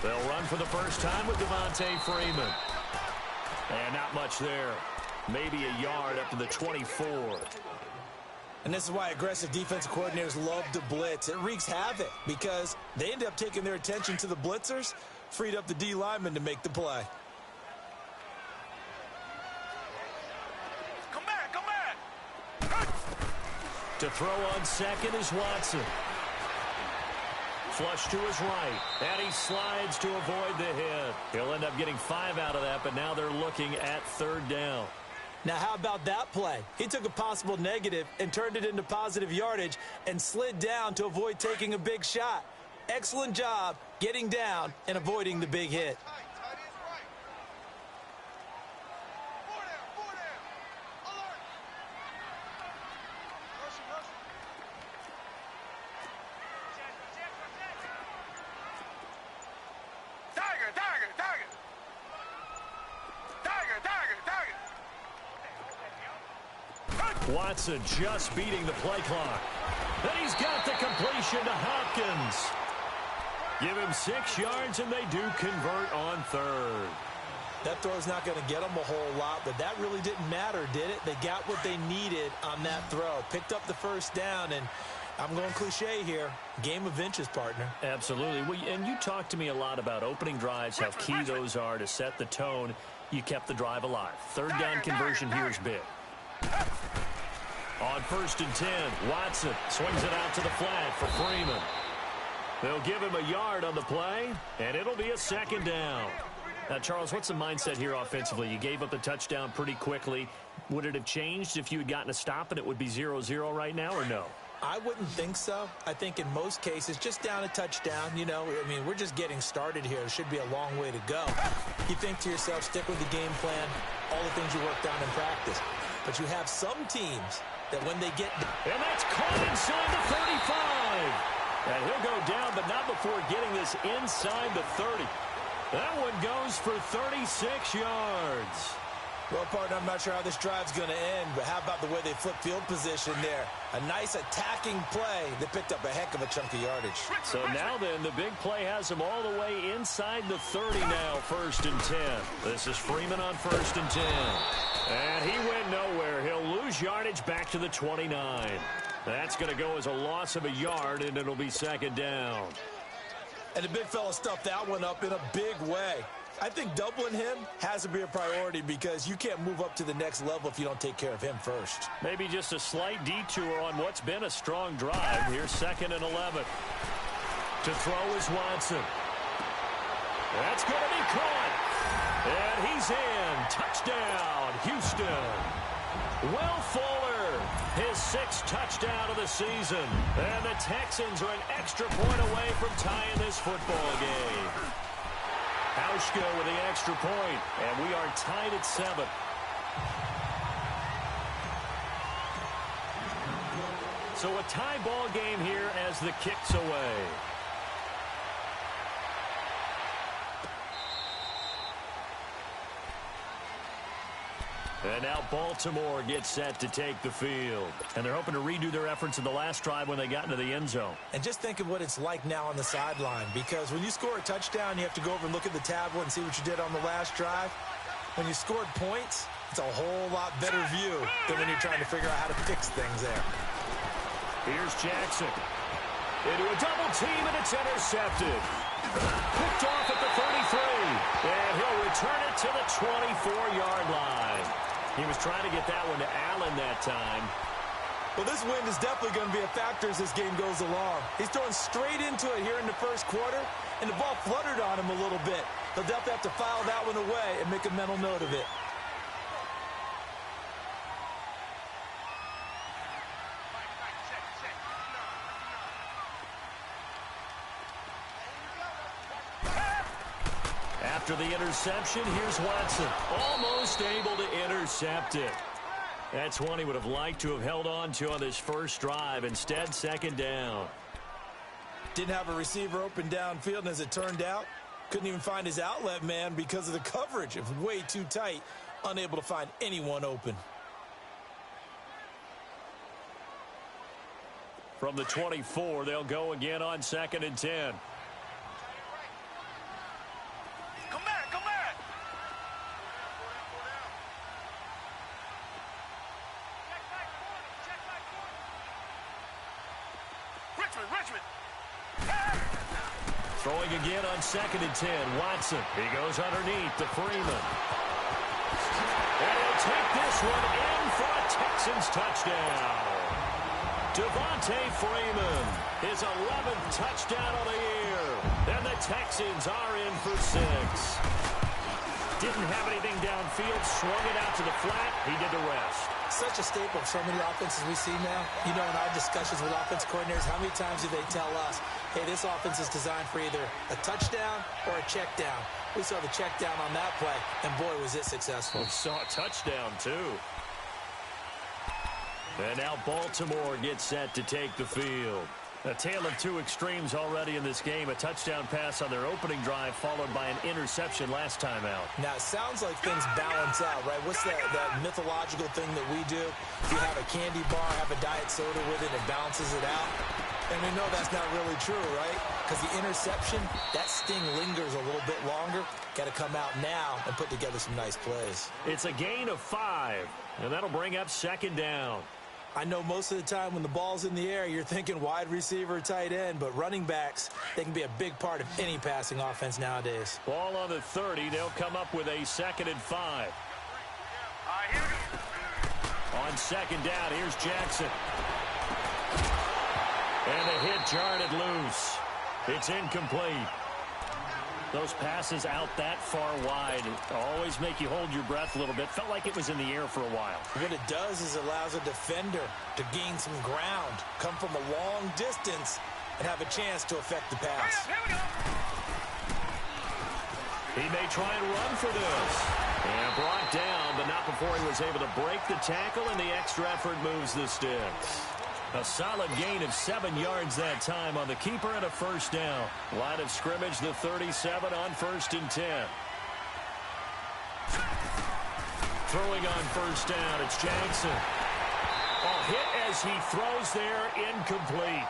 They'll run for the first time with Devontae Freeman. And not much there. Maybe a yard up to the 24. And this is why aggressive defensive coordinators love to blitz. It wreaks havoc because they end up taking their attention to the blitzers, freed up the D lineman to make the play. Come back. To throw on second is Watson. Flush to his right, and he slides to avoid the hit. He'll end up getting 5 out of that, but now they're looking at third down. Now, how about that play? He took a possible negative and turned it into positive yardage and slid down to avoid taking a big shot. Excellent job getting down and avoiding the big hit. Watson just beating the play clock. Then he's got the completion to Hopkins. Give him 6 yards, and they do convert on third. That throw's not going to get them a whole lot, but that really didn't matter, did it? They got what they needed on that throw. Picked up the first down, and I'm going cliche here. Game of inches, partner. Absolutely. Well, and you talked to me a lot about opening drives, how key those are to set the tone. You kept the drive alive. Third down conversion here is big. On 1st and 10, Watson swings it out to the flat for Freeman. They'll give him a yard on the play, and it'll be a second down. Now, Charles, what's the mindset here offensively? You gave up the touchdown pretty quickly. Would it have changed if you had gotten a stop and it would be 0-0 right now, or no? I wouldn't think so. I think in most cases, just down a touchdown, you know, I mean, we're just getting started here. It should be a long way to go. You think to yourself, stick with the game plan, all the things you worked on in practice. But you have some teams that when they get... And that's caught inside the 35. And he'll go down, but not before getting this inside the 30. That one goes for 36 yards. Well, partner, I'm not sure how this drive's going to end, but how about the way they flip field position there? A nice attacking play that picked up a heck of a chunk of yardage. So now then, the big play has him all the way inside the 30 now, 1st and 10. This is Freeman on 1st and 10. And he went nowhere. He'll lose yardage back to the 29. That's going to go as a loss of a yard, and it'll be second down. And the big fella stuffed that one up in a big way. I think doubling him has to be a priority because you can't move up to the next level if you don't take care of him first. Maybe just a slight detour on what's been a strong drive. Here's 2nd and 11. To throw is Watson. That's going to be caught. And he's in. Touchdown, Houston. Will Fuller, his 6th touchdown of the season. And the Texans are an extra point away from tying this football game. Hauschka with the extra point, and we are tied at 7. So a tie ball game here as the kick's away. And now Baltimore gets set to take the field. And they're hoping to redo their efforts in the last drive when they got into the end zone. And just think of what it's like now on the sideline. Because when you score a touchdown, you have to go over and look at the tablet and see what you did on the last drive. When you scored points, it's a whole lot better view than when you're trying to figure out how to fix things there. Here's Jackson. Into a double team, and it's intercepted. Picked off at the 33. And he'll return it to the 24-yard line. He was trying to get that one to Allen that time. Well, this wind is definitely going to be a factor as this game goes along. He's throwing straight into it here in the first quarter, and the ball fluttered on him a little bit. He'll definitely have to file that one away and make a mental note of it. After the interception, here's Watson. Almost able to intercept it. That's one he would have liked to have held on to on this first drive. Instead, second down. Didn't have a receiver open downfield, and as it turned out, couldn't even find his outlet man because of the coverage. It was way too tight, unable to find anyone open. From the 24, they'll go again on 2nd and 10. Richmond. Throwing again on 2nd and 10. Watson. He goes underneath to Freeman. And he'll take this one in for a Texans touchdown. Devonta Freeman, his 11th touchdown of the year. And the Texans are in for 6. Didn't have anything downfield, swung it out to the flat. He did the rest. Such a staple of so many offenses we see now. You know, in our discussions with offense coordinators, how many times do they tell us, hey, this offense is designed for either a touchdown or a check down. We saw the check down on that play, and boy, was it successful. We saw a touchdown, too. And now Baltimore gets set to take the field. A tale of two extremes already in this game. A touchdown pass on their opening drive, followed by an interception last time out. Now, it sounds like things balance out, right? What's that mythological thing that we do? You have a candy bar, have a diet soda with it, and balances it out. And we know that's not really true, right? Because the interception, that sting lingers a little bit longer. Got to come out now and put together some nice plays. It's a gain of 5, and that'll bring up 2nd down. I know most of the time when the ball's in the air, you're thinking wide receiver, tight end, but running backs, they can be a big part of any passing offense nowadays. Ball on the 30. They'll come up with a 2nd and 5. On 2nd down, here's Jackson. And the hit jarred loose. It's incomplete. Those passes out that far wide always make you hold your breath a little bit. Felt like it was in the air for a while. What it does is it allows a defender to gain some ground, come from a long distance, and have a chance to affect the pass. He may try and run for this. And brought down, but not before he was able to break the tackle, and the extra effort moves the sticks. A solid gain of 7 yards that time on the keeper and a 1st down. Line of scrimmage, the 37 on 1st and 10. Throwing on 1st down, it's Jackson. A hit as he throws there, incomplete.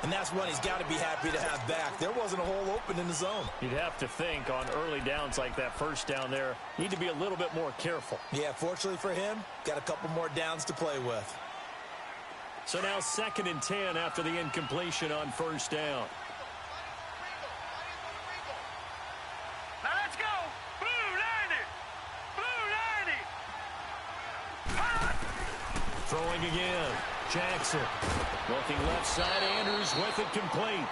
And that's one he's got to be happy to have back. There wasn't a hole open in the zone. You'd have to think on early downs like that 1st down there, need to be a little bit more careful. Yeah, fortunately for him, got a couple more downs to play with. So now 2nd and 10 after the incompletion on 1st down. Now let's go. Blue 90. Throwing again. Jackson. Looking left side. Andrews with it complete.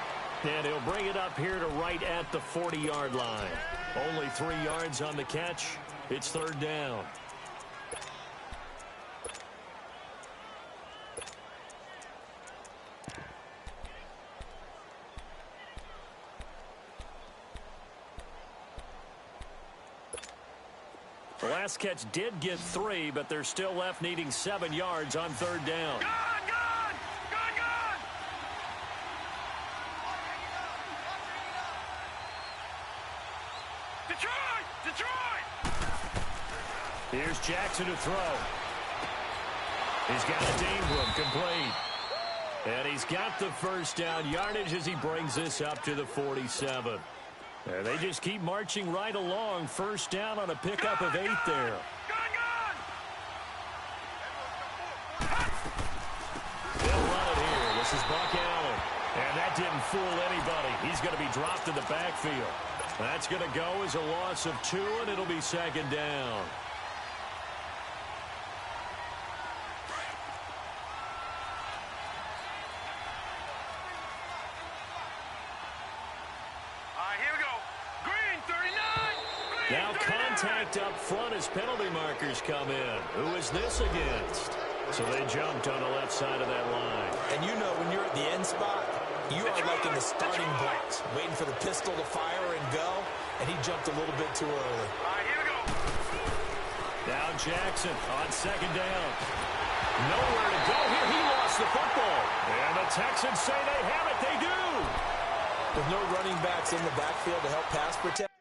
And he'll bring it up here to right at the 40-yard line. Only 3 yards on the catch. It's 3rd down. The last catch did get 3, but they're still left needing 7 yards on 3rd down. Gone. Detroit. Here's Jackson to throw. He's got it to Ingram, complete. And he's got the 1st down yardage as he brings this up to the 47. And they just keep marching right along. 1st down on a pickup of 8 there. They'll run it here. This is Buck Allen. And that didn't fool anybody. He's going to be dropped in the backfield. That's going to go as a loss of 2, and it'll be 2nd down. Now contact up front as penalty markers come in. Who is this against? So they jumped on the left side of that line. And you know when you're at the end spot, you are like in the starting blocks, waiting for the pistol to fire and go, and he jumped a little bit too early. Now Jackson on 2nd down. Nowhere to go here. He lost the football. And the Texans say they have it. They do. With no running backs in the backfield to help pass protect.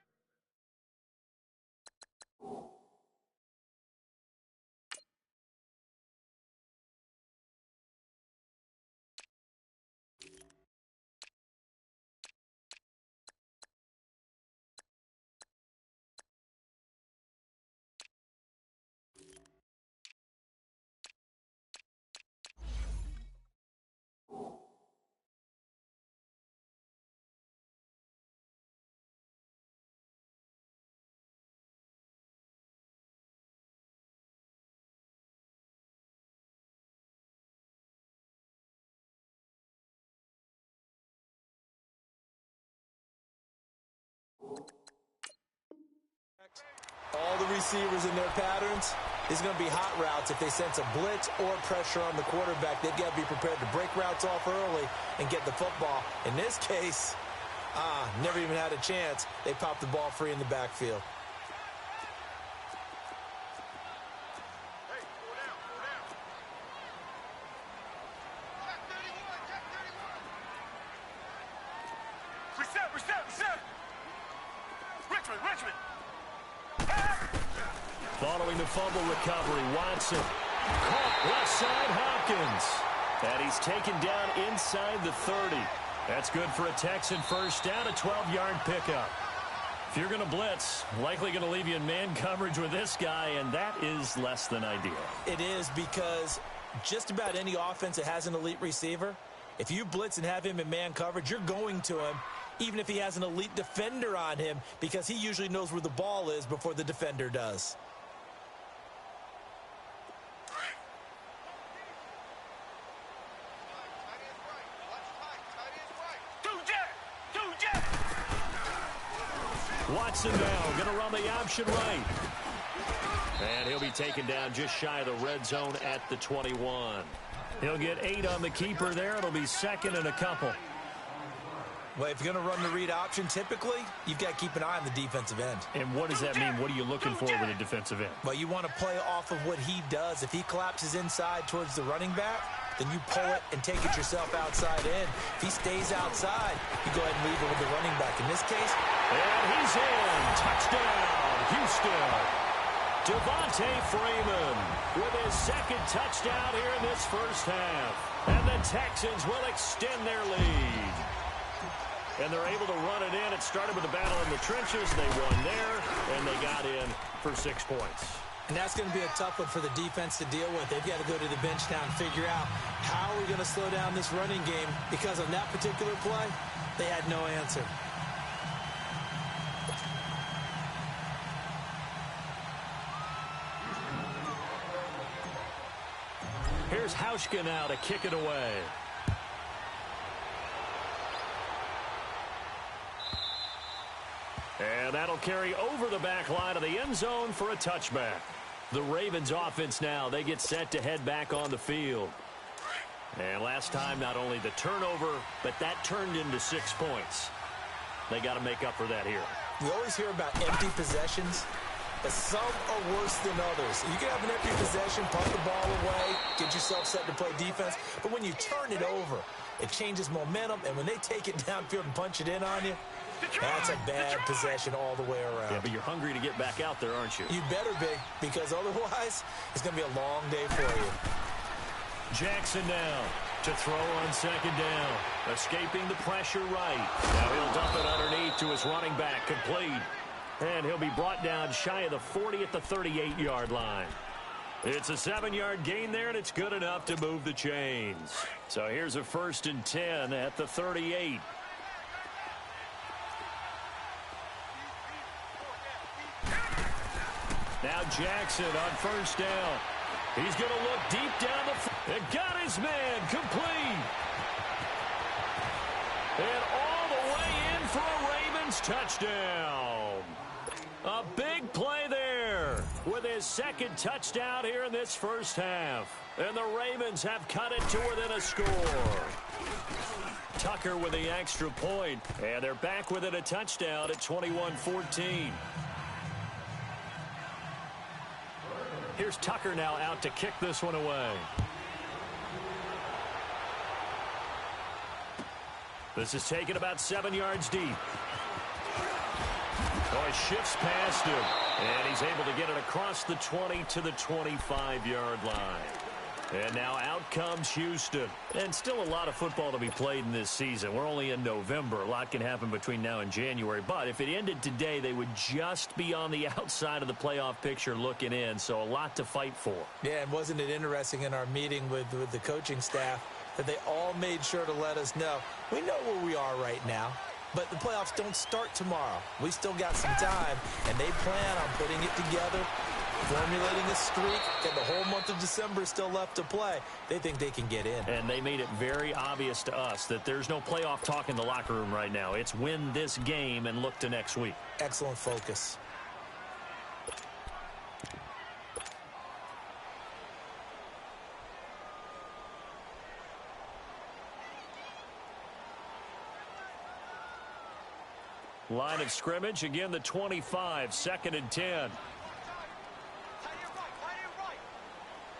receivers and their patterns, these are going to be hot routes. If they sense a blitz or pressure on the quarterback, they've got to be prepared to break routes off early and get the football. In this case, never even had a chance. They popped the ball free in the backfield. Following the fumble recovery, Watson caught left side Hopkins. And he's taken down inside the 30. That's good for a Texan first down, a 12-yard pickup. If you're going to blitz, likely going to leave you in man coverage with this guy, and that is less than ideal. It is, because just about any offense that has an elite receiver, if you blitz and have him in man coverage, you're going to him, even if he has an elite defender on him, because he usually knows where the ball is before the defender does. Watson now going to run the option right. And he'll be taken down just shy of the red zone at the 21. He'll get 8 on the keeper there. It'll be second and a couple. Well, if you're going to run the read option, typically, you've got to keep an eye on the defensive end. And what does that mean? What are you looking for with a defensive end? Well, you want to play off of what he does. If he collapses inside towards the running back, then you pull it and take it yourself outside in. If he stays outside, you go ahead and leave it with the running back. In this case, and he's in. Touchdown, Houston. Devontae Freeman with his second touchdown here in this first half. And the Texans will extend their lead. And they're able to run it in. It started with a battle in the trenches. They won there, and they got in for 6 points. And that's going to be a tough one for the defense to deal with. They've got to go to the bench now and figure out how are we going to slow down this running game, because on that particular play, they had no answer. Here's Hauschka now to kick it away. And that'll carry over the back line of the end zone for a touchback. The Ravens offense now, they get set to head back on the field. And last time, not only the turnover, but that turned into 6 points. They got to make up for that here. We always hear about empty possessions, but some are worse than others. You can have an empty possession, punt the ball away, get yourself set to play defense, but when you turn it over, it changes momentum, and when they take it downfield and punch it in on you, that's a bad possession all the way around. Yeah, but you're hungry to get back out there, aren't you? You better be, because otherwise, it's going to be a long day for you. Jackson now to throw on second down. Escaping the pressure right. Now he'll dump it underneath to his running back, complete. And he'll be brought down shy of the 40 at the 38-yard line. It's a 7-yard gain there, and it's good enough to move the chains. So here's a 1st and 10 at the 38. Now Jackson on first down. He's going to look deep down the field. And got his man complete. And all the way in for a Ravens touchdown. A big play there with his second touchdown here in this first half. And the Ravens have cut it to within a score. Tucker with the extra point. And they're back within a touchdown at 21-14. Here's Tucker now out to kick this one away. This is taken about 7 yards deep. Oh, he shifts past him. And he's able to get it across the 20 to the 25-yard line. And now out comes Houston. And still a lot of football to be played in this season. We're only in November. A lot can happen between now and January. But if it ended today, they would just be on the outside of the playoff picture looking in. So a lot to fight for. Yeah, and wasn't it interesting in our meeting with the coaching staff that they all made sure to let us know, we know where we are right now, but the playoffs don't start tomorrow. We still got some time, and they plan on putting it together, formulating a streak, and the whole month of December is still left to play. They think they can get in. And they made it very obvious to us that there's no playoff talk in the locker room right now. It's win this game and look to next week. Excellent focus. Line of scrimmage, again the 25, 2nd and 10.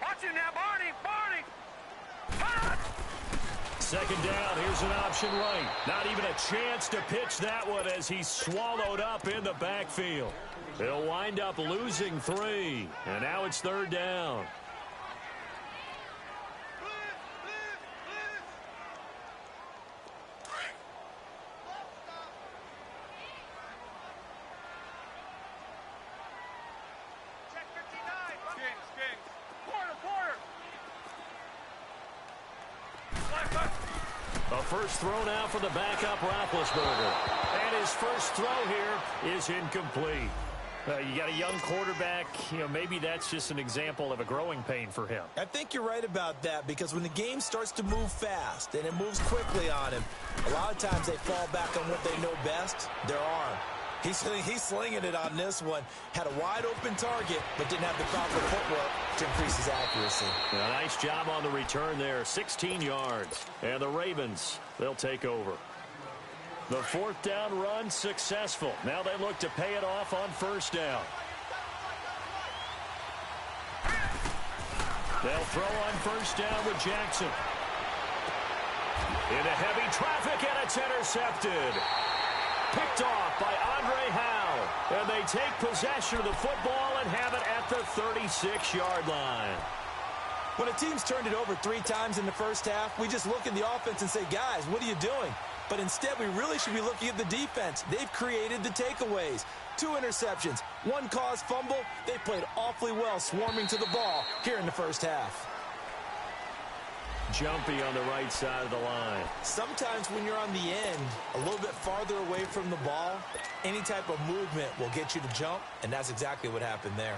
Watch it now, Barney! Barney! Punch! 2nd down, here's an option right. Not even a chance to pitch that one as he's swallowed up in the backfield. They'll wind up losing 3, and now it's 3rd down. A first throw now for the backup Roethlisberger. And his first throw here is incomplete. You got a young quarterback. Maybe that's just an example of a growing pain for him. I think you're right about that, because when the game starts to move fast and it moves quickly on him, a lot of times they fall back on what they know best, their arm. He's slinging it on this one. Had a wide-open target, but didn't have the proper footwork to increase his accuracy. A nice job on the return there, 16 yards. And the Ravens, they'll take over. The 4th down run successful. Now they look to pay it off on 1st down. They'll throw on 1st down with Jackson. Into heavy traffic, and it's intercepted. Picked off by Andre Howe. And they take possession of the football and have it at the 36-yard line. When a team's turned it over 3 times in the first half, we just look at the offense and say, guys, what are you doing? But instead, we really should be looking at the defense. They've created the takeaways. 2 interceptions, 1 caused fumble. They played awfully well swarming to the ball here in the first half. Jumpy on the right side of the line. Sometimes when you're on the end, a little bit farther away from the ball, any type of movement will get you to jump, and that's exactly what happened there.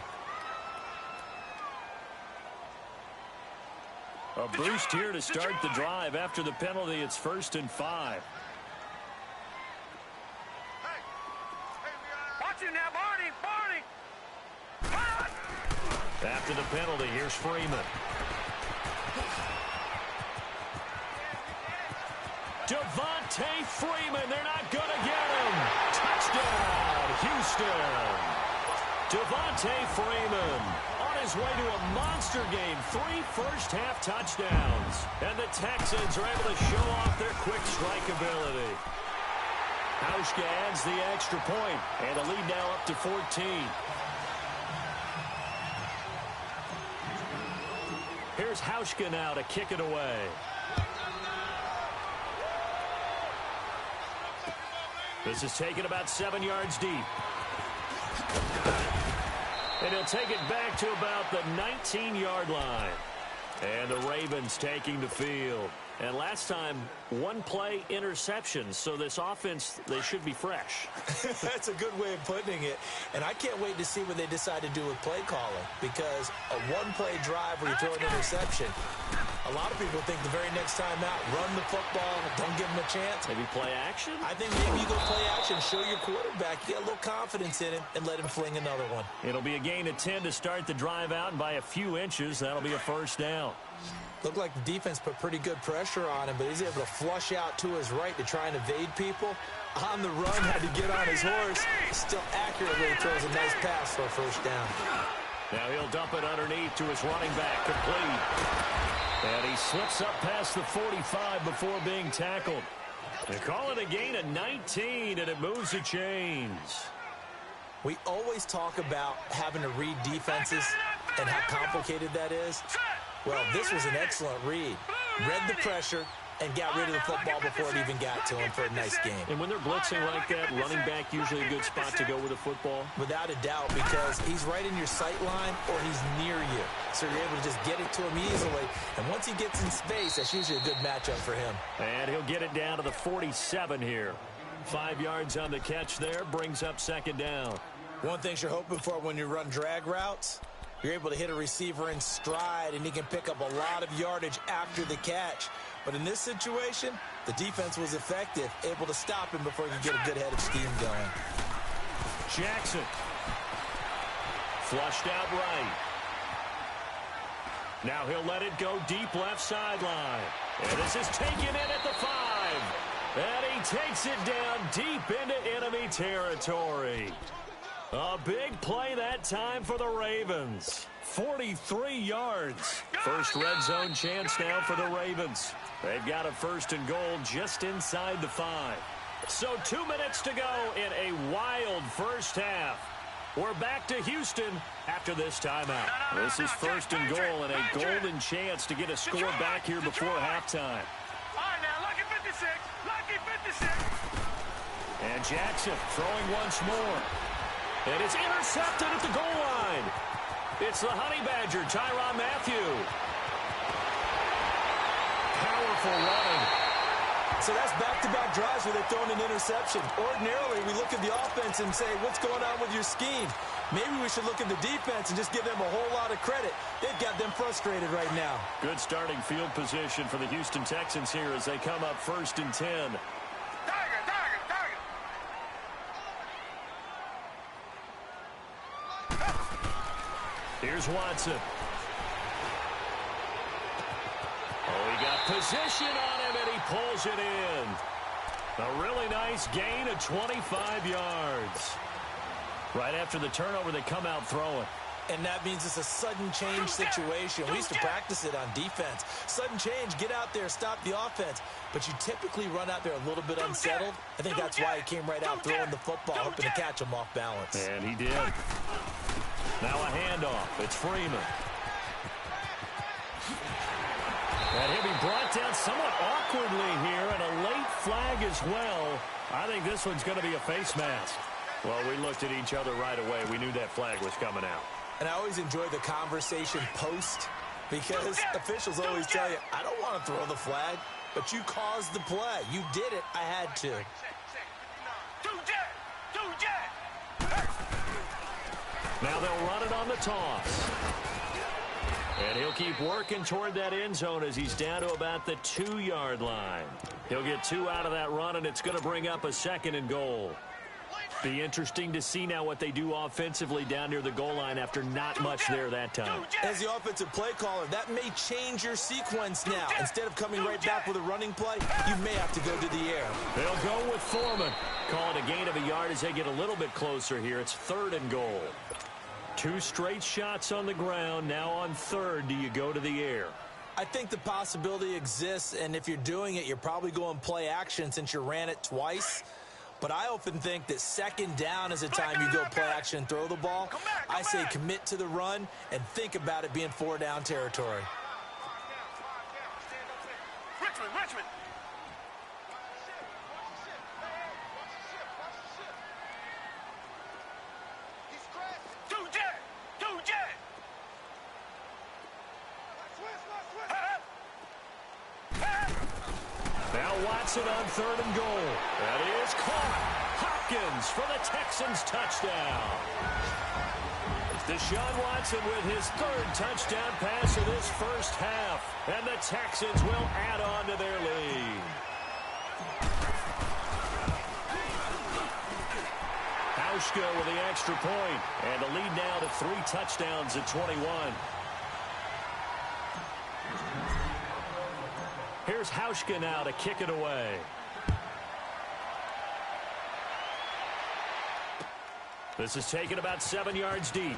A boost here to start the drive. After the penalty, it's 1st and 5. Watch it now, Barney! Barney! Punch! After the penalty, here's Freeman. Devontae Freeman, they're not going to get him. Touchdown, Houston. Devontae Freeman on his way to a monster game. 3 first-half touchdowns. And the Texans are able to show off their quick strike ability. Hauschka adds the extra point, and the lead now up to 14. Here's Hauschka now to kick it away. This is taken about 7 yards deep. And he'll take it back to about the 19-yard line. And the Ravens taking the field. And last time, 1 play interception. So this offense, they should be fresh. That's a good way of putting it. And I can't wait to see what they decide to do with play calling. Because a 1-play drive where you throw an interception, a lot of people think the very next time out, run the football, don't give him a chance. Maybe play action? I think maybe you go play action, show your quarterback, get a little confidence in him, and let him fling another one. It'll be a gain of 10 to start the drive out, and by a few inches, that'll be a 1st down. Looked like the defense put pretty good pressure on him, but he's able to flush out to his right to try and evade people. On the run, had to get on his horse. Still accurately throws a nice pass for a 1st down. Now he'll dump it underneath to his running back, complete. And he slips up past the 45 before being tackled. They call it a gain of 19, and it moves the chains. We always talk about having to read defenses and how complicated that is. Well, this was an excellent read. Read the pressure and got rid of the football before it even got to him for a nice game. And when they're blitzing like that, running back usually a good spot to go with the football? Without a doubt, because he's right in your sight line or he's near you. So you're able to just get it to him easily. And once he gets in space, that's usually a good matchup for him. And he'll get it down to the 47 here. 5 yards on the catch there, brings up 2nd down. One thing you're hoping for when you run drag routes, you're able to hit a receiver in stride, and he can pick up a lot of yardage after the catch. But in this situation, the defense was effective, able to stop him before he could get a good head of steam going. Jackson. Flushed out right. Now he'll let it go deep left sideline. And this is taken in at the 5. And he he takes it down deep into enemy territory. A big play that time for the Ravens. 43 yards. First red zone chance now for the Ravens. They've got a 1st and goal just inside the 5. So 2 minutes to go in a wild first half. We're back to Houston after this timeout. This is 1st and goal and a golden chance to get a score back here before halftime. All right, now, lucky 56. Lucky 56. And Jackson throwing once more. And it's intercepted at the goal line. It's the Honey Badger, Tyrann Mathieu. Powerful running. So that's back-to-back drives where they've thrown an interception. Ordinarily, we look at the offense and say, what's going on with your scheme? Maybe we should look at the defense and just give them a whole lot of credit. They've got them frustrated right now. Good starting field position for the Houston Texans here as they come up 1st and 10. Tiger, tiger, tiger. Here's Watson. Oh, he got position on him, and he pulls it in. A really nice gain of 25 yards. Right after the turnover, they come out throwing. And that means it's a sudden change situation. We used to practice it on defense. Sudden change, get out there, stop the offense. But you typically run out there a little bit unsettled. I think that's why he came right out throwing the football, hoping to catch him off balance. And he did. Now a handoff. It's Freeman. And he'll be brought down somewhat awkwardly here, and a late flag as well. I think this one's going to be a face mask. Well, we looked at each other right away. We knew that flag was coming out. And I always enjoy the conversation post because officials always tell you, I don't want to throw the flag, but you caused the play. You did it. I had to. Now they'll run it on the toss. And he'll keep working toward that end zone as he's down to about the 2-yard line. He'll get 2 out of that run, and it's going to bring up a 2nd and goal. Be interesting to see now what they do offensively down near the goal line after not much there that time. As the offensive play caller, that may change your sequence now. Instead of coming right back with a running play, you may have to go to the air. They'll go with Foreman. Call it a gain of a yard as they get a little bit closer here. It's 3rd and goal. 2 straight shots on the ground. Now on 3rd, do you go to the air? I think the possibility exists, and if you're doing it, you're probably going play action since you ran it twice. But I often think that 2nd down is a time you go play action and throw the ball. I say commit to the run and think about it being 4-down territory. Richmond. Now Watson on 3rd and goal. That is caught. Hopkins for the Texans touchdown. Deshaun Watson with his 3rd touchdown pass of this first half. And the Texans will add on to their lead. Hauschka with the extra point. And the lead now to 3 touchdowns at 21. Here's Hauschka now to kick it away. This is taken about 7 yards deep.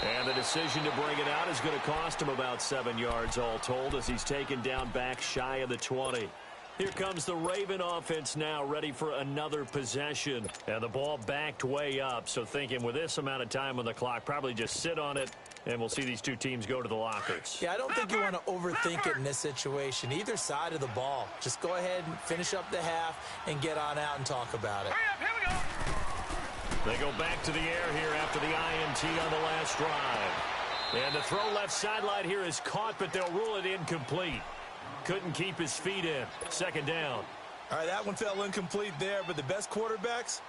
And the decision to bring it out is going to cost him about 7 yards all told as he's taken down back shy of the 20. Here comes the Raven offense now ready for another possession. And the ball backed way up, so thinking with this amount of time on the clock, probably just sit on it, and we'll see these two teams go to the lockers. Yeah, I don't think you want to overthink it in this situation. Either side of the ball. Just go ahead and finish up the half and get on out and talk about it. Hurry up, here we go. They go back to the air here after the INT on the last drive. And the throw left sideline here is caught, but they'll rule it incomplete. Couldn't keep his feet in. 2nd down. All right, that one fell incomplete there, but the best quarterbacks,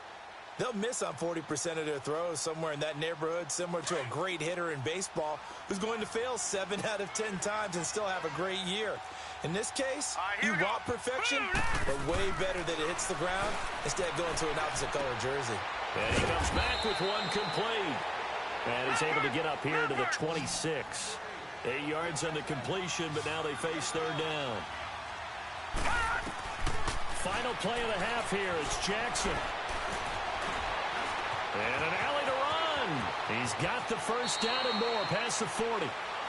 they'll miss on 40% of their throws somewhere in that neighborhood, similar to a great hitter in baseball who's going to fail 7 out of 10 times and still have a great year. In this case, you want perfection, but way better that it hits the ground instead of going to an opposite color jersey. And he comes back with one complete. And he's able to get up here to the 26. 8 yards on the completion, but now they face 3rd down. final play of the half here. It's Jackson. And an alley to run. He's got the first down and more past the 40.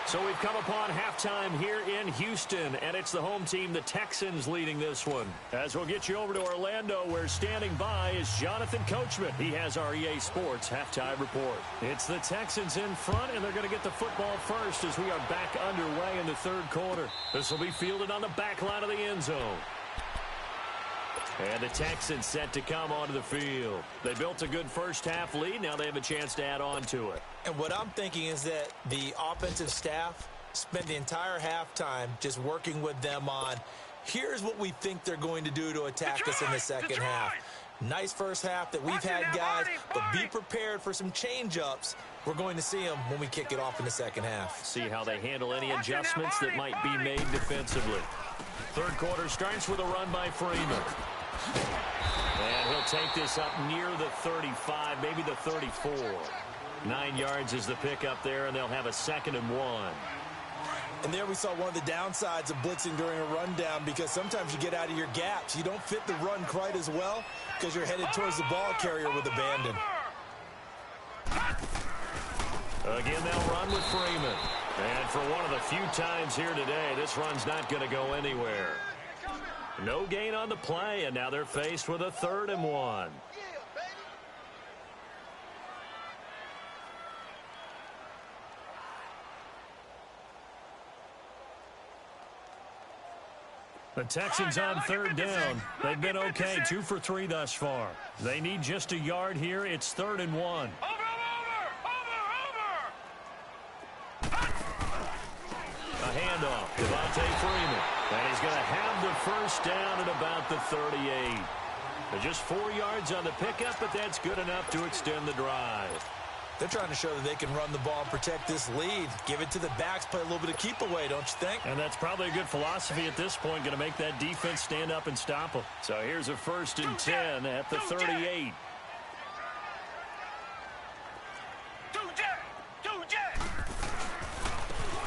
So we've come upon halftime here in Houston, and it's the home team, the Texans, leading this one. As we'll get you over to Orlando, where standing by is Jonathan Coachman. He has our EA Sports halftime report. It's the Texans in front, and they're going to get the football first as we are back underway in the third quarter. This will be fielded on the back line of the end zone. And the Texans set to come onto the field. They built a good first half lead. Now they have a chance to add on to it. And what I'm thinking is that the offensive staff spent the entire halftime just working with them on, here's what we think they're going to do to attack us in the second half. Nice first half that we've had, guys, but be prepared for some change-ups. We're going to see them when we kick it off in the second half. See how they handle any adjustments that might be made defensively. Third quarter starts with a run by Freeman. And he'll take this up near the 35, maybe the 34. 9 yards is the pickup there, and they'll have a 2nd and 1. And there we saw one of the downsides of blitzing during a rundown, because sometimes you get out of your gaps. You don't fit the run quite as well because you're headed towards the ball carrier with abandon. Again, they'll run with Freeman. And for one of the few times here today, this run's not going to go anywhere. No gain on the play, and now they're faced with a 3rd and 1. The Texans on 3rd down. They've been okay, 2 for 3 thus far. They need just a yard here. It's 3rd and 1. A handoff, Devontae Freeman. And he's going to have the first down at about the 38. Just 4 yards on the pickup, but that's good enough to extend the drive. They're trying to show that they can run the ball and protect this lead. Give it to the backs, play a little bit of keep away, don't you think? And that's probably a good philosophy at this point, going to make that defense stand up and stop them. So here's a 1st and 10 at the 38.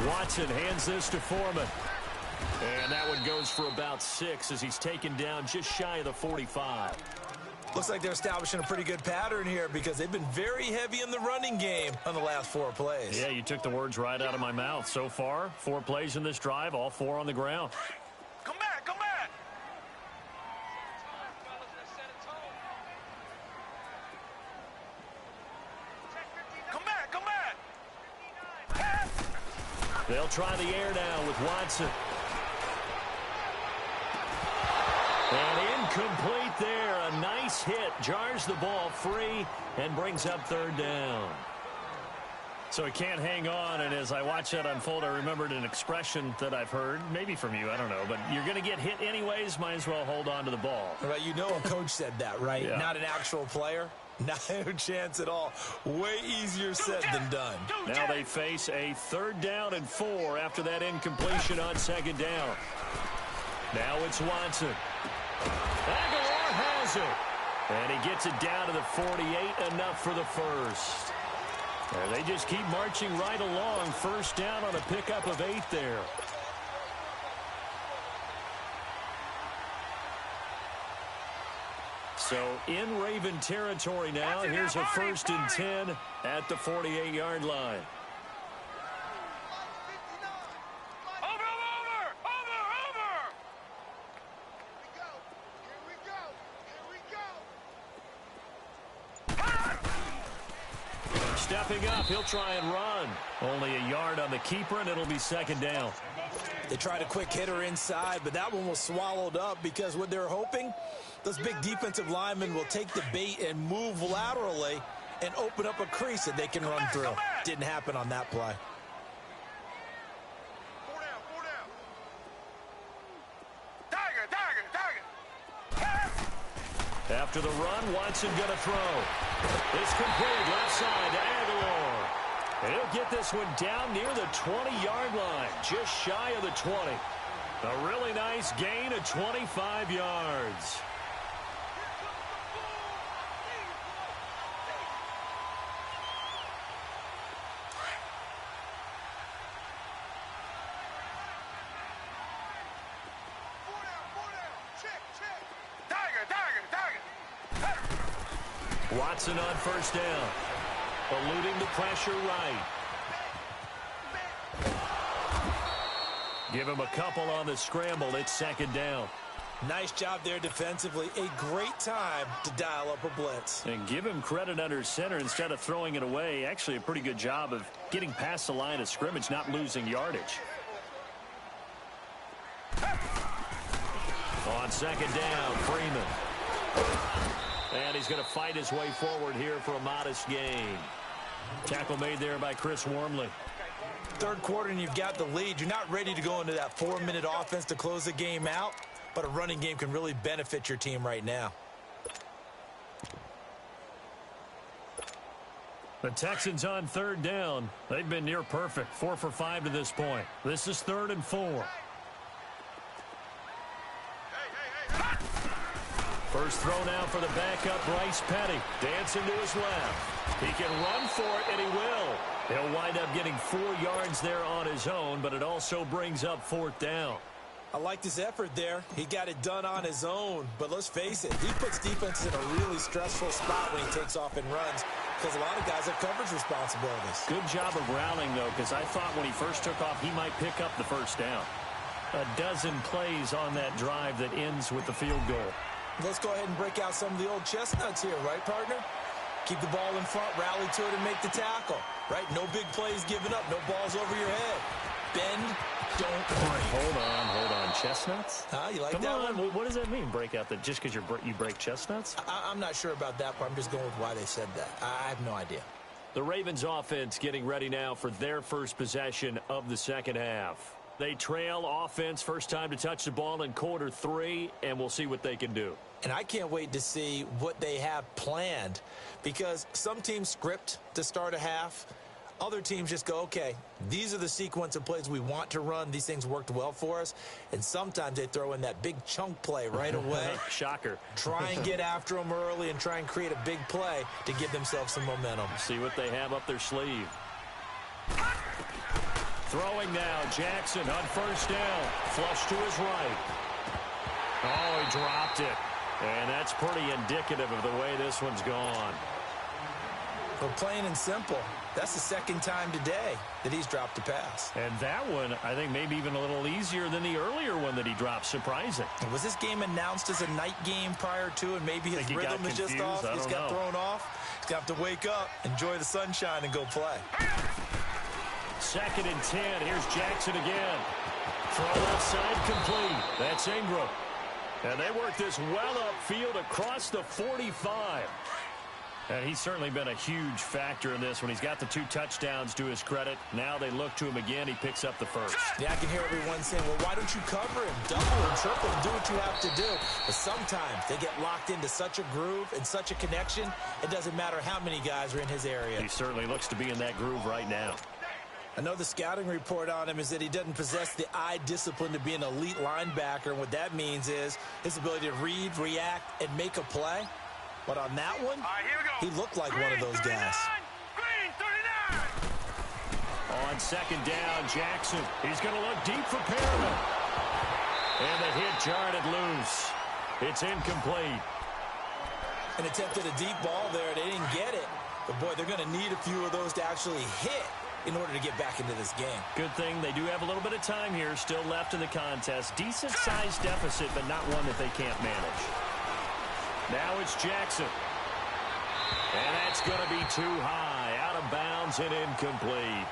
Watson hands this to Foreman. And that one goes for about 6 as he's taken down just shy of the 45. Looks like they're establishing a pretty good pattern here, because they've been very heavy in the running game on the last 4 plays. Yeah, you took the words right out of my mouth. So far, 4 plays in this drive, all 4 on the ground. Come back, come back. Come back, come back. They'll try the air now with Watson. And incomplete there. A nice hit. Jars the ball free and brings up 3rd down. So he can't hang on, and as I watch that unfold, I remembered an expression that I've heard, maybe from you, I don't know, but you're going to get hit anyways, might as well hold on to the ball. Right, you know a coach said that, right? Yeah. Not an actual player. Not a chance at all. Way easier said than done. Now they face a 3rd down and 4 after that incompletion on 2nd down. Now it's Watson. Aguilar has it. And he gets it down to the 48, enough for the first. And they just keep marching right along. 1st down on a pickup of 8 there. So in Raven territory now. Here's a 1st and 10 at the 48-yard line. Stepping up, he'll try and run. Only a yard on the keeper, and it'll be 2nd down. They tried a quick hitter inside, but that one was swallowed up, because what they're hoping, those big defensive linemen will take the bait and move laterally and open up a crease that they can run through. Didn't happen on that play. 4 down, 4 down. Tiger. After the run, Watson going to throw. It's complete left side to Aguilar. And he'll get this one down near the 20-yard line, just shy of the 20. A really nice gain of 25 yards. Watson on first down. Eluding the pressure right. Give him a couple on the scramble. It's second down. Nice job there defensively. A great time to dial up a blitz. And give him credit under center instead of throwing it away. Actually a pretty good job of getting past the line of scrimmage, not losing yardage. On second down, Freeman. And he's going to fight his way forward here for a modest gain. Tackle made there by Chris Wormley. Third quarter and you've got the lead. You're not ready to go into that 4-minute offense to close the game out, but a running game can really benefit your team right now. The Texans on third down. They've been near perfect. 4 for 5 to this point. This is 3rd and 4. First throw now for the backup, Bryce Petty. Dancing to his left. He can run for it, and he will. He'll wind up getting 4 yards there on his own, but it also brings up 4th down. I liked his effort there. He got it done on his own. But let's face it, he puts defenses in a really stressful spot when he takes off and runs because a lot of guys have coverage responsibilities. Good job of rallying, though, because I thought when he first took off, he might pick up the first down. A dozen plays on that drive that ends with the field goal. Let's go ahead and break out some of the old chestnuts here, right, partner? Keep the ball in front, rally to it, and make the tackle, right? No big plays given up, no balls over your head. Bend, don't break. Hold on. Chestnuts? You like Come that on. one? What does that mean, break out? That just because you break chestnuts? I'm not sure about that, but I'm just going with why they said that. I have no idea. The Ravens offense getting ready now for their first possession of the second half. They trail offense, first time to touch the ball in quarter 3, and we'll see what they can do. And I can't wait to see what they have planned because some teams script to start a half. Other teams just go, okay, these are the sequence of plays we want to run. These things worked well for us. And sometimes they throw in that big chunk play right away. Shocker. Try and get after them early and try and create a big play to give themselves some momentum. See what they have up their sleeve. Throwing now, Jackson on first down. Flush to his right. Oh, he dropped it. And that's pretty indicative of the way this one's gone. Well, plain and simple, that's the second time today that he's dropped a pass. And that one, I think, maybe even a little easier than the earlier one that he dropped. Surprising. Was this game announced as a night game prior to, and maybe his rhythm is just off? He's got thrown off. He's got to wake up, enjoy the sunshine, and go play. 2nd and 10. Here's Jackson again. Throw outside complete. That's Ingram. And they work this well upfield across the 45. And he's certainly been a huge factor in this when he's got the 2 touchdowns to his credit. Now they look to him again. He picks up the first. Yeah, I can hear everyone saying, well, why don't you cover him? Double and triple and do what you have to do. But sometimes they get locked into such a groove and such a connection, it doesn't matter how many guys are in his area. He certainly looks to be in that groove right now. I know the scouting report on him is that he doesn't possess the eye discipline to be an elite linebacker. And what that means is his ability to read, react, and make a play. But on that one, he looked like one of those guys. Green 39. On second down, Jackson. He's going to look deep for Perriman. And the hit jarred it loose. It's incomplete. An attempt at a deep ball there. They didn't get it. But, boy, they're going to need a few of those to actually hit in order to get back into this game. Good thing they do have a little bit of time here still left in the contest. Decent-sized deficit, but not one that they can't manage. Now it's Jackson. And that's going to be too high. Out of bounds and incomplete.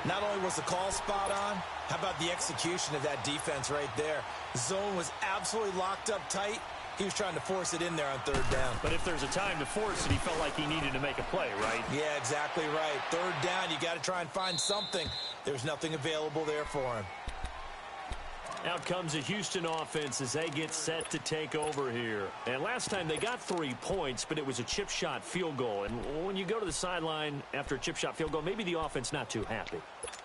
Not only was the call spot on, how about the execution of that defense right there? The zone was absolutely locked up tight. He was trying to force it in there on third down. But if there's a time to force it, he felt like he needed to make a play, right? Yeah, exactly right. Third down, you got to try and find something. There's nothing available there for him. Out comes the Houston offense as they get set to take over here. And last time they got 3 points, but it was a chip shot field goal. And when you go to the sideline after a chip shot field goal, maybe the offense not too happy.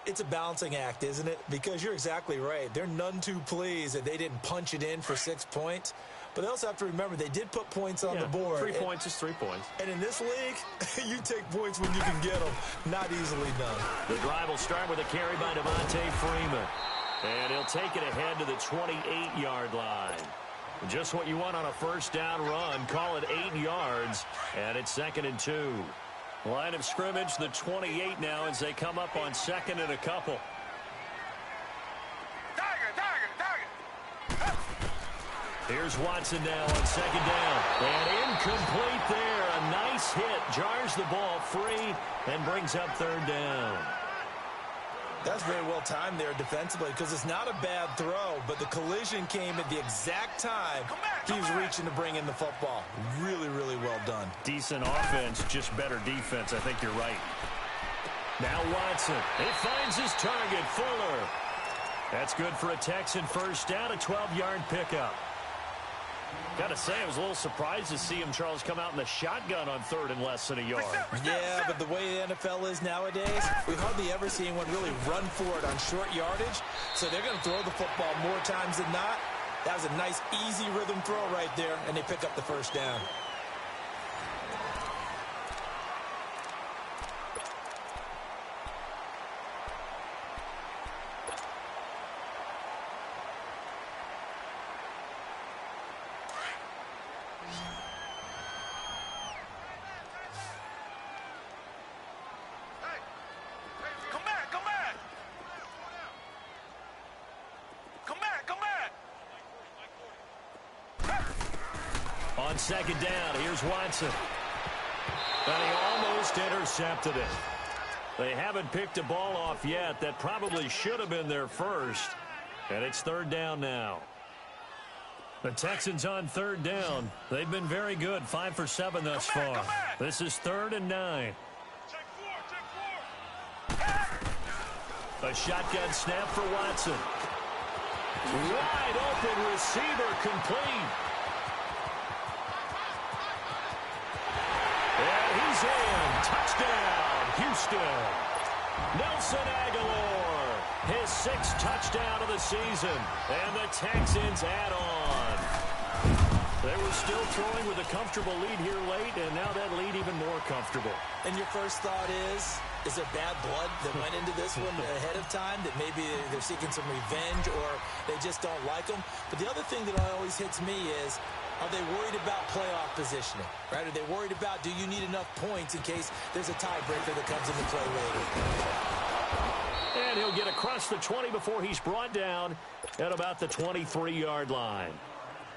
It's a balancing act, isn't it? Because you're exactly right. They're none too pleased that they didn't punch it in for 6 points. But they also have to remember they did put points on the board. 3 points is 3 points. And in this league, you take points when you can get them. Not easily done. The drive will start with a carry by Devontae Freeman. And he'll take it ahead to the 28-yard line. Just what you want on a first down run. Call it 8 yards, and it's 2nd and 2. Line of scrimmage, the 28 now as they come up on 2nd and a couple. Here's Watson now on 2nd down. And incomplete there. A nice hit. Jars the ball free and brings up 3rd down. That's very well timed there defensively because it's not a bad throw, but the collision came at the exact time he was reaching to bring in the football. Really, really well done. Decent offense, just better defense. I think you're right. Now Watson. He finds his target, Fuller. That's good for a Texan first down, a 12-yard pickup. Got to say, I was a little surprised to see him, Charles, come out in the shotgun on 3rd and less than a yard. Yeah, but the way the NFL is nowadays, we hardly ever see anyone really run for it on short yardage. So they're going to throw the football more times than not. That was a nice, easy rhythm throw right there, and they pick up the first down. On 2nd down, here's Watson. And he almost intercepted it. They haven't picked a ball off yet. That probably should have been their first. And it's 3rd down now. The Texans on 3rd down. They've been very good, 5 for 7 thus far. This is 3rd and 9. A shotgun snap for Watson. Wide open receiver, complete. And he's in. Touchdown, Houston. Nelson Aguilar, his 6th touchdown of the season. And the Texans add on. They were still throwing with a comfortable lead here late, and now that lead even more comfortable. And your first thought is there bad blood that went into this one ahead of time, that maybe they're seeking some revenge or they just don't like them? But the other thing that always hits me is, are they worried about playoff positioning? Right? Are they worried about, do you need enough points in case there's a tiebreaker that comes into play later? And he'll get across the 20 before he's brought down at about the 23-yard line.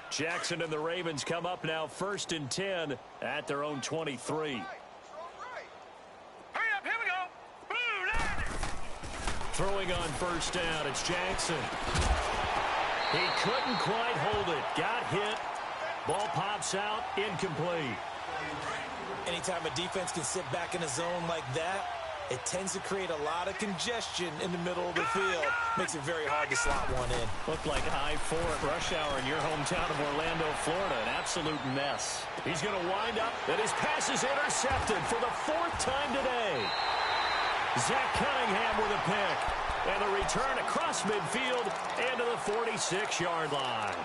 Jackson and the Ravens come up now 1st and 10 at their own 23. Hurry up, here we go. Boom, Throwing on 1st down, it's Jackson. He couldn't quite hold it. Got hit. Ball pops out, incomplete. Anytime a defense can sit back in a zone like that, it tends to create a lot of congestion in the middle of the field. Makes it very hard to slot one in. Looked like I-4 at rush hour in your hometown of Orlando, Florida. An absolute mess. He's going to wind up, and his pass is intercepted for the 4th time today. Zach Cunningham with a pick. And a return across midfield and to the 46-yard line.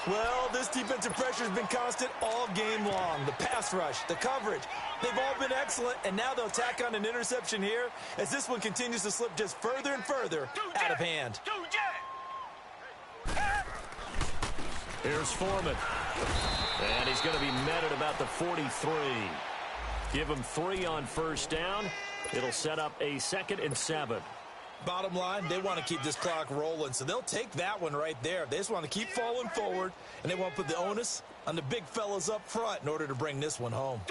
Well, this defensive pressure has been constant all game long. The pass rush, the coverage, they've all been excellent, and now they'll tack on an interception here as this one continues to slip just further and further out of hand. Here's Foreman. And he's going to be met at about the 43. Give him 3 on 1st down. It'll set up a 2nd and 7. Bottom line, they want to keep this clock rolling, so they'll take that one right there. They just want to keep falling forward, and they want to put the onus on the big fellas up front in order to bring this one home.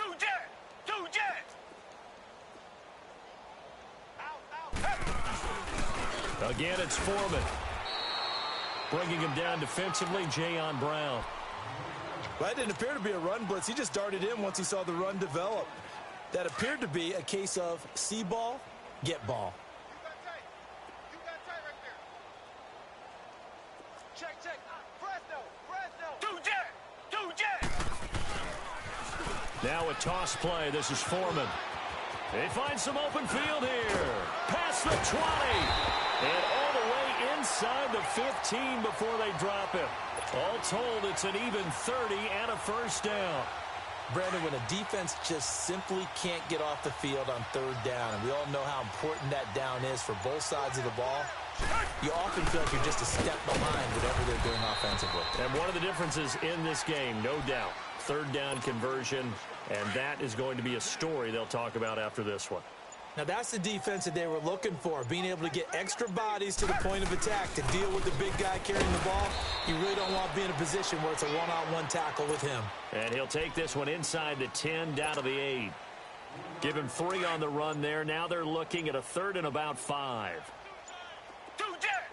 Again, it's Foreman. Bringing him down defensively, Jayon Brown. Well, that didn't appear to be a run blitz. He just darted in once he saw the run develop. That appeared to be a case of see ball, get ball. Now a toss play. This is Foreman. They find some open field here. Past the 20. And all the way inside the 15 before they drop it. All told, it's an even 30 and a 1st down. Brandon, when a defense just simply can't get off the field on 3rd down, and we all know how important that down is for both sides of the ball, you often feel like you're just a step behind whatever they're doing offensively. And one of the differences in this game, no doubt, third down conversion, and that is going to be a story they'll talk about after this one. Now, that's the defense that they were looking for, being able to get extra bodies to the point of attack to deal with the big guy carrying the ball. You really don't want to be in a position where it's a one-on-one tackle with him. And he'll take this one inside the 10, down to the 8. Give him 3 on the run there. Now they're looking at a 3rd and about 5. Two jet.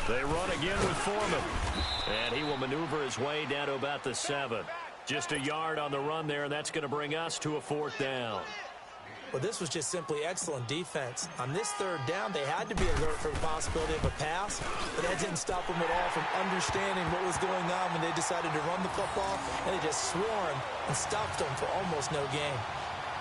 They run again with Foreman. And he will maneuver his way down to about the 7. Just a yard on the run there, and that's going to bring us to a 4th down. Well, this was just simply excellent defense. On this 3rd down, they had to be alert for the possibility of a pass, but that didn't stop them at all from understanding what was going on when they decided to run the football, and they just swarmed and stopped them for almost no gain.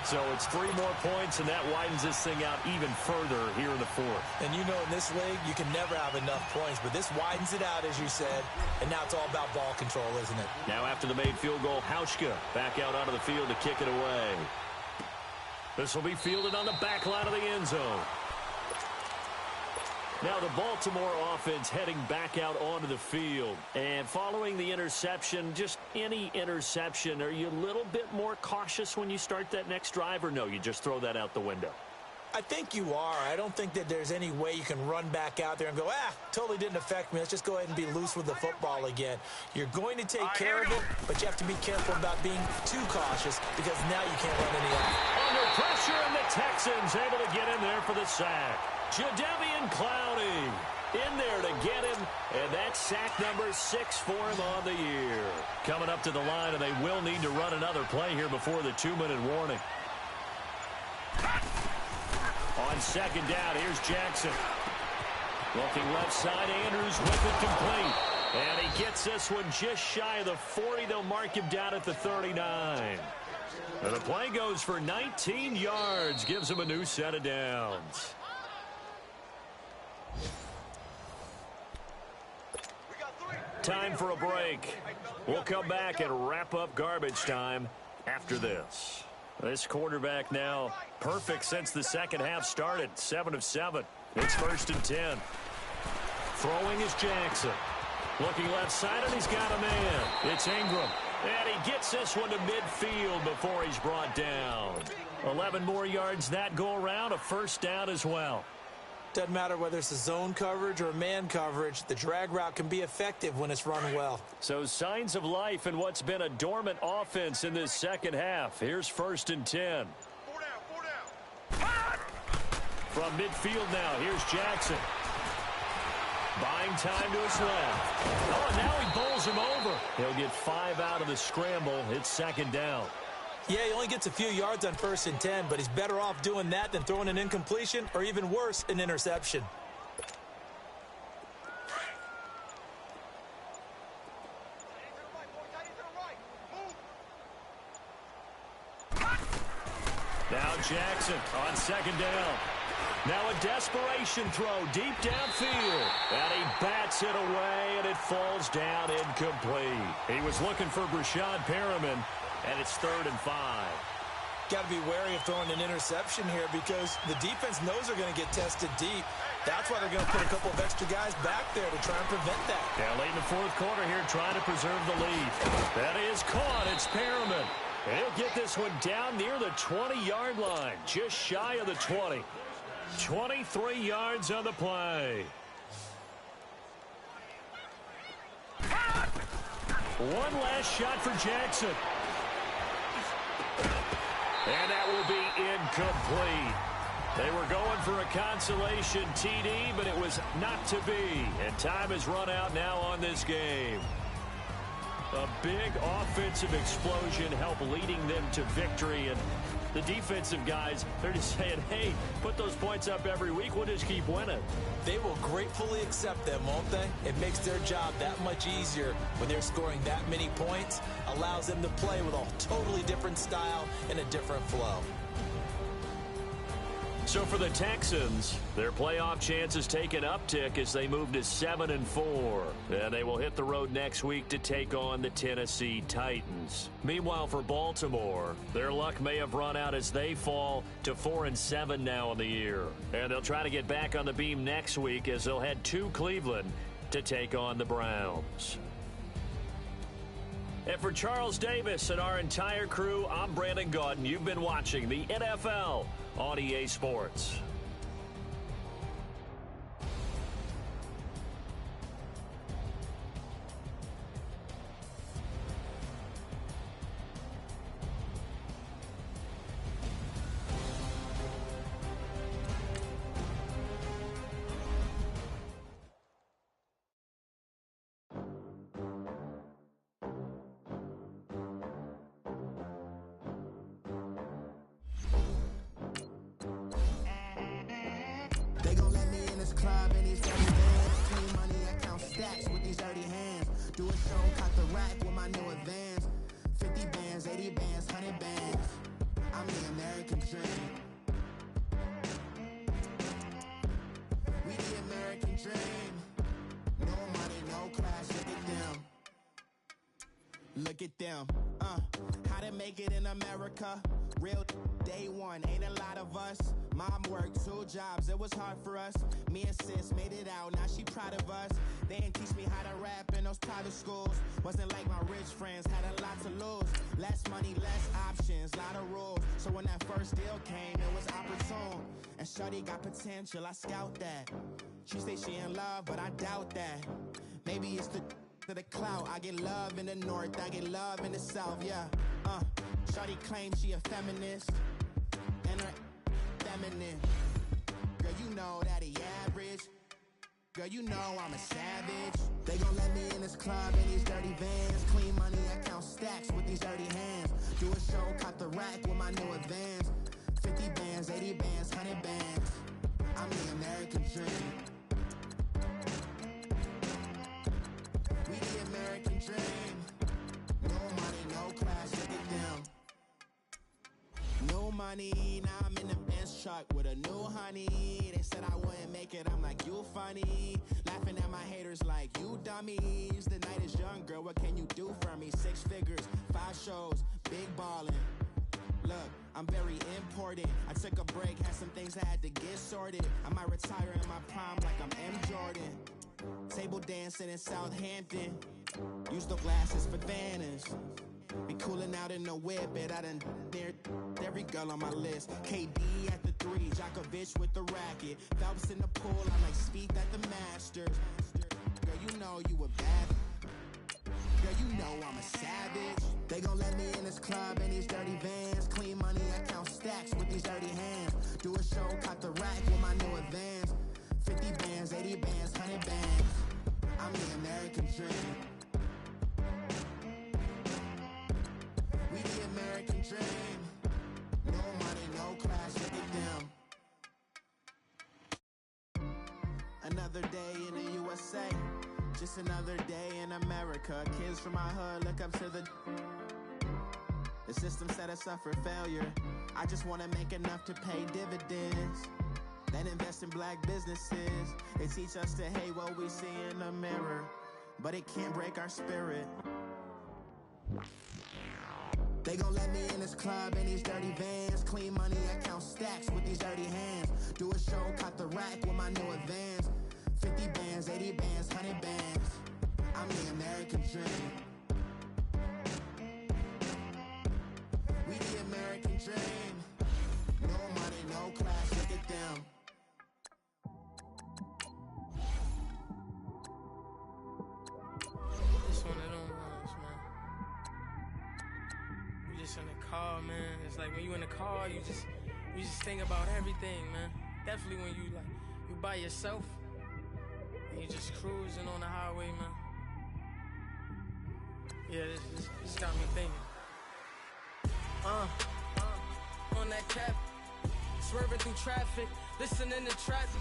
So it's 3 more points, and that widens this thing out even further here in the 4th. And you know, in this league, you can never have enough points, but this widens it out, as you said, and now it's all about ball control, isn't it? Now after the made field goal, Hauschka back out onto the field to kick it away. This will be fielded on the back line of the end zone. Now the Baltimore offense heading back out onto the field. And following the interception, just any interception, are you a little bit more cautious when you start that next drive, or no, you just throw that out the window? I think you are. I don't think that there's any way you can run back out there and go, totally didn't affect me. Let's just go ahead and be loose with the football again. You're going to take care of it, but you have to be careful about being too cautious because now you can't run any off. Under pressure, and the Texans able to get in there for the sack. Jadeveon Clowney in there to get him, and that's sack number 6 for him on the year. Coming up to the line, and they will need to run another play here before the 2-minute warning. On 2nd down, here's Jackson. Looking left side, Andrews with it complete. And he gets this one just shy of the 40. They'll mark him down at the 39. And the play goes for 19 yards, gives him a new set of downs. Time for a break. We'll come back and wrap up garbage time after this. This quarterback now perfect since the second half started. 7 of 7. It's 1st and 10. Throwing is Jackson. Looking left side, and he's got a man. It's Ingram. And he gets this one to midfield before he's brought down. 11 more yards that go around. A 1st down as well. Doesn't matter whether it's a zone coverage or a man coverage. The drag route can be effective when it's run well. So signs of life in what's been a dormant offense in this second half. Here's 1st and 10. 4 down. From midfield now, here's Jackson. Buying time to his left. Oh, and now he bowls him over. He'll get 5 out of the scramble. It's 2nd down. Yeah, he only gets a few yards on 1st and 10, but he's better off doing that than throwing an incompletion or even worse, an interception. Now Jackson on 2nd down. Now a desperation throw deep downfield. And he bats it away, and it falls down incomplete. He was looking for Brashad Perriman, and it's 3rd and 5. Got to be wary of throwing an interception here because the defense knows they're going to get tested deep. That's why they're going to put a couple of extra guys back there to try and prevent that. Yeah, late in the 4th quarter here, trying to preserve the lead. That is caught. It's Perriman. And he'll get this one down near the 20-yard line, just shy of the 20. 23 yards on the play. One last shot for Jackson. And that will be incomplete. They were going for a consolation TD, but it was not to be. And time has run out now on this game. A big offensive explosion helped leading them to victory. And the defensive guys, they're just saying, hey, put those points up every week. We'll just keep winning. They will gratefully accept them, won't they? It makes their job that much easier when they're scoring that many points. Allows them to play with a totally different style and a different flow. So for the Texans, their playoff chances take an uptick as they move to 7-4. And they will hit the road next week to take on the Tennessee Titans. Meanwhile, for Baltimore, their luck may have run out as they fall to 4-7 now in the year. And they'll try to get back on the beam next week as they'll head to Cleveland to take on the Browns. And for Charles Davis and our entire crew, I'm Brandon Gaudin. You've been watching the NFL on EA Sports. They gon' let me in this club and these dirty bands. Clean money, I count stacks with these dirty hands. Do a show, cut the rack with my new advance. 50 bands, 80 bands, 100 bands. I'm the American dream. We the American dream. No money, no class, look at them. Look at them, how to make it in America. Real day one, ain't a lot of us. Mom worked 2 jobs, it was hard for us. Me and sis made it out, now she proud of us. They didn't teach me how to rap in those private schools. Wasn't like my rich friends, had a lot to lose. Less money, less options, lot of rules. So when that first deal came, it was opportune. And shorty got potential, I scout that. She say she in love, but I doubt that. Maybe it's the to the clout. I get love in the north, I get love in the south, yeah. Shorty claims she a feminist, and her feminine. Girl, you know that he average. Girl, you know I'm a savage. They gon' let me in this club in these dirty vans. Clean money, I count stacks with these dirty hands. Do a show, cut the rack with my new advance. 50 bands, 80 bands, 100 bands. I'm the American dream. We the American dream. No money, no class, look at them. No money, now I'm in the Benz truck with a new honey. They said I wouldn't make it, I'm like, you funny. Laughing at my haters like, you dummies. The night is young, girl, what can you do for me? 6 figures, 5 shows, big ballin'. Look, I'm very important. I took a break, had some things I had to get sorted. I might retire in my prime like I'm M. Jordan. Table dancing in Southampton. Use the glasses for Vannas. Be cooling out in the whip, but I done dared every girl on my list. KD at the 3, Djokovic with the racket. Phelps in the pool, I like speed at the Masters. Girl, you know you a bad. Girl, you know I'm a savage. They gon' let me in this club in these dirty vans. Clean money, I count stacks with these dirty hands. Do a show, cut the rack with my new advance. 50 bands, 80 bands, 100 bands. I'm the American dream. We the American dream. No money, no class, look at them. Another day in the USA. Just another day in America. Kids from my hood look up to the system set us up for failure. I just want to make enough to pay dividends, then invest in black businesses. They teach us to hate what we see in the mirror, but it can't break our spirit. They gon' let me in this club in these dirty vans. Clean money, I count stacks with these dirty hands. Do a show, cut the rack with my new advance. 50 bands, 80 bands, 100 bands. I'm the American dream. We the American dream. No money, no class, look at them. It's one of them ones, man. You just in the car, man. It's like when you in the car, you just think about everything, man. Definitely when you by yourself and you just cruising on the highway, man. Yeah, this got me thinking. On that cap, swerving through traffic, listening to traffic.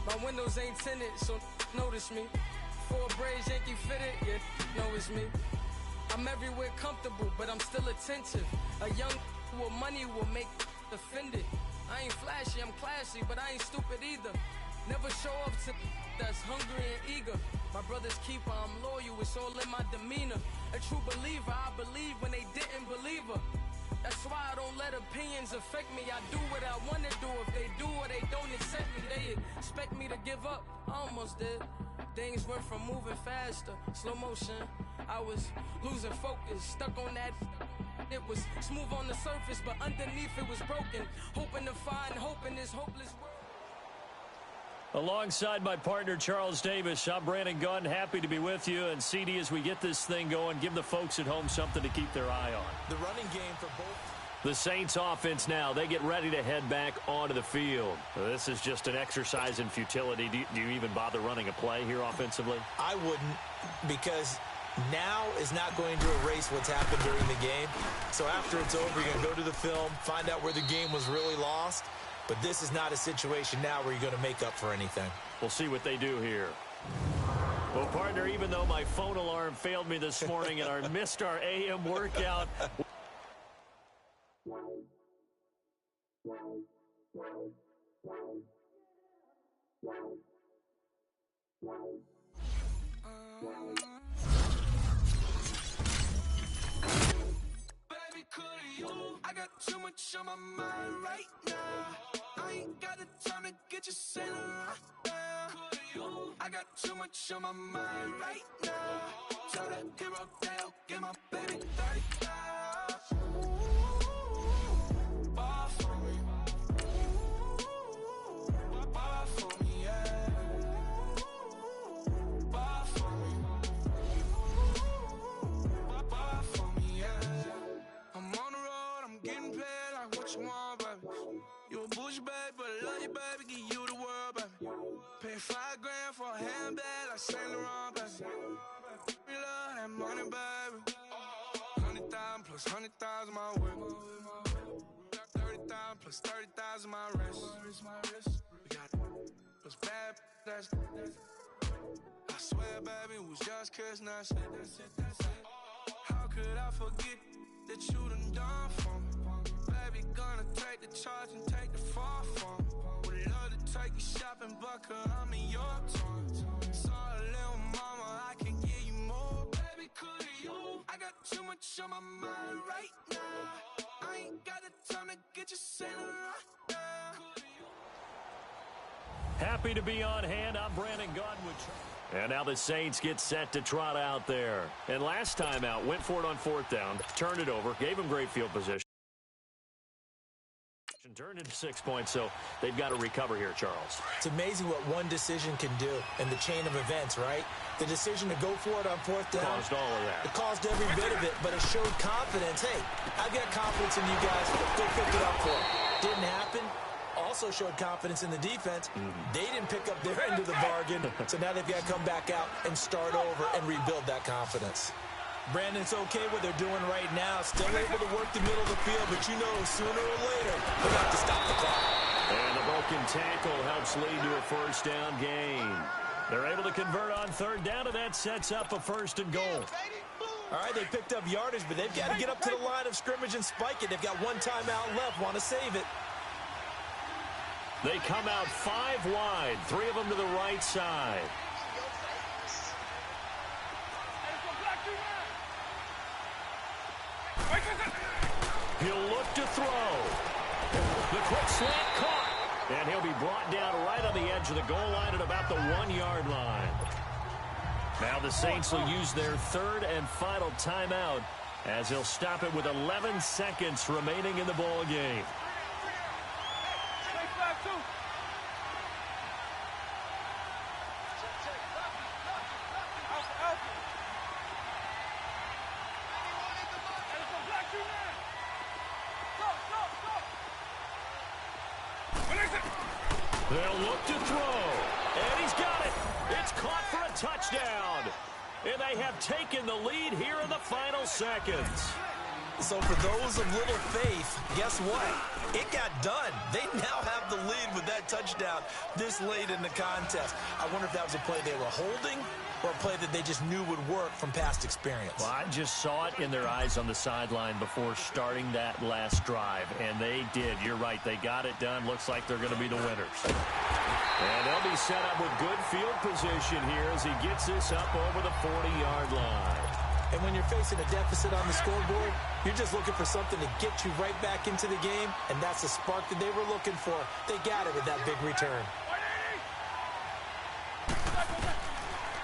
My windows ain't tinted, so notice me. 4 braids, Yankee fitted, yeah, know it's me. I'm everywhere comfortable, but I'm still attentive. A young with money will make offended. I ain't flashy, I'm classy, but I ain't stupid either. Never show up to that's hungry and eager. My brother's keeper, I'm loyal, it's all in my demeanor. A true believer, I believe when they didn't believe her. That's why I don't let opinions affect me. I do what I want to do. If they do or they don't accept me, they expect me to give up. I almost did. Things went from moving faster, slow motion. I was losing focus, stuck on that. It was smooth on the surface, but underneath it was broken. Hoping to find hope in this hopeless world. Alongside my partner, Charles Davis, I'm Brandon Gunn. Happy to be with you. And, CD, as we get this thing going, give the folks at home something to keep their eye on. The running game for both. The Saints offense now. They get ready to head back onto the field. This is just an exercise in futility. Do you even bother running a play here offensively? I wouldn't, because now is not going to erase what's happened during the game. So after it's over, you're going to go to the film, find out where the game was really lost. But this is not a situation now where you're going to make up for anything. We'll see what they do here. Well, partner, even though my phone alarm failed me this morning and I missed our AM workout. Baby, could you? I got too much on my mind right now. I ain't got the time to get you sailing right now. Could you? I got too much on my mind right now. Tell that hero Dale, get my baby 35. Bar for me. Bar for me, yeah. Bar for me. Bar for me, yeah. I'm on the road, I'm getting paid like what you want, baby. You a bougie, baby, but I love you, baby. Give you the world, baby. Pay $5 grand for a handbag like Saint Laurent, baby. We love that money, baby. 100,000 plus 100,000 my way. 30,000 plus 30,000 my wrist. We got those bad, that's I swear, baby, it was just kiss, that's it. How could I forget that you done for me? Baby, gonna take the charge and take the fall from me. Would love to take you shopping, but I'm in your town. Sorry, little mama, I can give you more. Baby, could you? I got too much on my mind right now. I ain't got the time to get you sailing right now. Happy to be on hand. I'm Brandon Gunn with and now the Saints get set to trot out there. And last time out, went for it on fourth down, turned it over, gave him great field position. Turned into 6 points, so they've got to recover here, Charles. It's amazing what one decision can do in the chain of events, right? The decision to go for it on fourth down. Caused all of that. It caused every bit of it, but it showed confidence. Hey, I've got confidence in you guys. Go pick it up for it. Didn't happen. Also showed confidence in the defense. They didn't pick up their end of the bargain, so now they've got to come back out and start over and rebuild that confidence. Brandon, it's okay what they're doing right now. Still able to work the middle of the field, but you know sooner or later they'll have to stop the clock. And the broken tackle helps lead to a first down gain. They're able to convert on third down, and that sets up a first and goal. All right, they picked up yardage, but they've got to get up to the line of scrimmage and spike it. They've got one timeout left, want to save it. They come out 5 wide, 3 of them to the right side. He'll look to throw. The quick slant caught. And he'll be brought down right on the edge of the goal line at about the 1-yard line. Now the Saints will use their third and final timeout as they'll stop it with 11 seconds remaining in the ball game. They'll look to throw, and he's got it. It's caught for a touchdown. And they have taken the lead here in the final seconds. So for those of little faith, guess what? It got done. They now have the lead with that touchdown this late in the contest. I wonder if that was a play they were holding or a play that they just knew would work from past experience. Well, I just saw it in their eyes on the sideline before starting that last drive, and they did. You're right. They got it done. Looks like they're going to be the winners. And they'll be set up with good field position here as he gets this up over the 40-yard line. And when you're facing a deficit on the scoreboard, you're just looking for something to get you right back into the game, and that's the spark that they were looking for. They got it with that big return.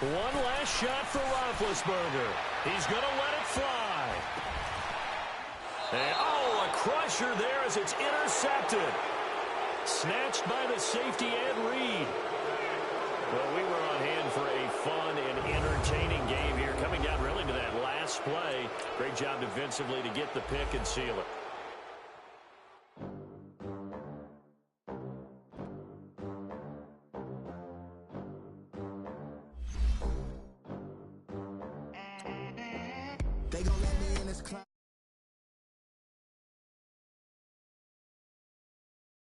One last shot for Roethlisberger. He's going to let it fly. And, oh, a crusher there as it's intercepted. Snatched by the safety, Ed Reed. Well, we were on hand for a fun and entertaining game here. Coming down really to that last play. Great job defensively to get the pick and seal it. They gon' let